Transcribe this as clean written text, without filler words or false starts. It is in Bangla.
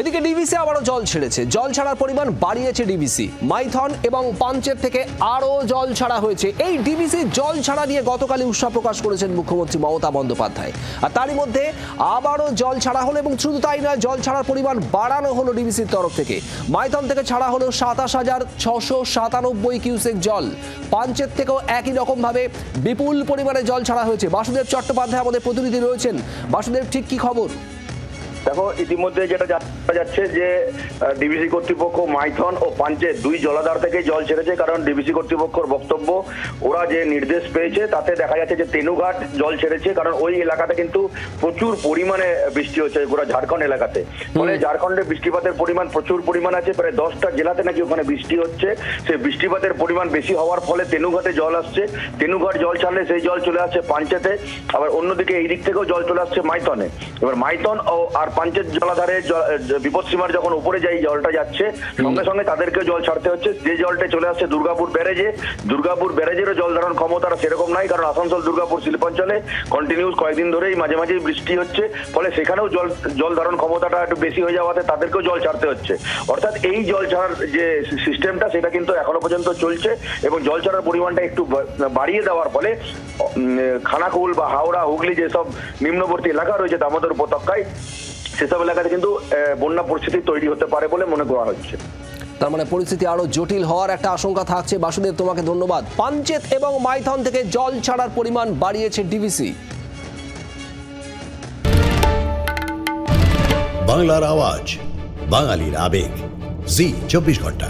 এদিকে ডিভিসি আবারও জল ছেড়েছে। জল ছাড়ার পরিমাণ বাড়িয়েছে ডিভিসি। মাইথন এবং পাঞ্চেত থেকে আরও জল ছাড়া হয়েছে। এই ডিভিসি জল ছাড়া নিয়ে গতকালই উৎসাহ প্রকাশ করেছেন মুখ্যমন্ত্রী মমতা বন্দ্যোপাধ্যায়। আর তারই মধ্যে আবারও জল ছাড়া হলো, এবং শুধু তাই নয়, জল ছাড়ার পরিমাণ বাড়ানো হলো ডিভিসির তরফ থেকে। মাইথন থেকে ছাড়া হলো ২৭,৬৯৭ কিউসেক জল। পাঞ্চেত থেকেও একই রকমভাবে বিপুল পরিমাণে জল ছাড়া হয়েছে। বাসুদেব চট্টোপাধ্যায় আমাদের প্রতিনিধি রয়েছেন। বাসুদেব, ঠিক কি খবর? দেখো, ইতিমধ্যে যেটা জানা যাচ্ছে যে ডিভিসি কর্তৃপক্ষ মাইথন ও পাঞ্চেত দুই জলাধার থেকে জল ছেড়েছে। কারণ ডিভিসি কর্তৃপক্ষের বক্তব্য, ওরা যে নির্দেশ পেয়েছে তাতে দেখা যাচ্ছে যে তেনুঘাট জল ছেড়েছে। কারণ ওই এলাকাতে কিন্তু প্রচুর পরিমাণে বৃষ্টি হচ্ছে, গোটা ঝাড়খণ্ড এলাকাতে। ফলে ঝাড়খণ্ডে বৃষ্টিপাতের পরিমাণ প্রচুর পরিমাণ আছে। প্রায় 10টা জেলাতে নাকি ওখানে বৃষ্টি হচ্ছে। সেই বৃষ্টিপাতের পরিমাণ বেশি হওয়ার ফলে তেনুঘাটে জল আসছে। তেনুঘাট জল ছাড়লে সেই জল চলে আসছে পাঞ্চেতে। আবার অন্যদিকে এই দিক থেকেও জল চলে আসছে মাইথনে। এবার মাইথন আর পাঞ্চেত জলাধারে বিপদসীমার যখন উপরে যাই জলটা যাচ্ছে, সঙ্গে সঙ্গে তাদেরকে জল ছাড়তে হচ্ছে। যে জলটা চলে আসছে দুর্গাপুর ব্যারেজে, দুর্গাপুর ব্যারেজেরও জল ধারণ ক্ষমতা সেরকম নাই। কারণ আসানসোল দুর্গাপুর শিল্পাঞ্চলে কন্টিনিউস কয়েকদিন ধরেই মাঝে মাঝেই বৃষ্টি হচ্ছে। ফলে সেখানেও জল ধারণ ক্ষমতাটা একটু বেশি হয়ে যাওয়াতে তাদেরকেও জল ছাড়তে হচ্ছে। অর্থাৎ এই জল ছাড়ার যে সিস্টেমটা, সেটা কিন্তু এখনো পর্যন্ত চলছে। এবং জল ছাড়ার পরিমাণটা একটু বাড়িয়ে দেওয়ার ফলে খানাকুল বা হাওড়া, হুগলি যেসব নিম্নবর্তী এলাকা রয়েছে দামোদর উপত্যকায়, সেসব এলাকাতে কিন্তু বন্যা পরিস্থিতি তৈরি হতে পারে বলে মনে করা হচ্ছে। তার মানে পরিস্থিতি আরো জটিল হওয়ার একটা আশঙ্কা থাকছে। বাসুদেব, তোমাকে ধন্যবাদ। পাঞ্চেত এবং মাইথন থেকে জল ছাড়ার পরিমাণ বাড়িয়েছে ডিভিসি। বাংলার আওয়াজ, বাঙালির আবেগ, জি 24 ঘন্টা।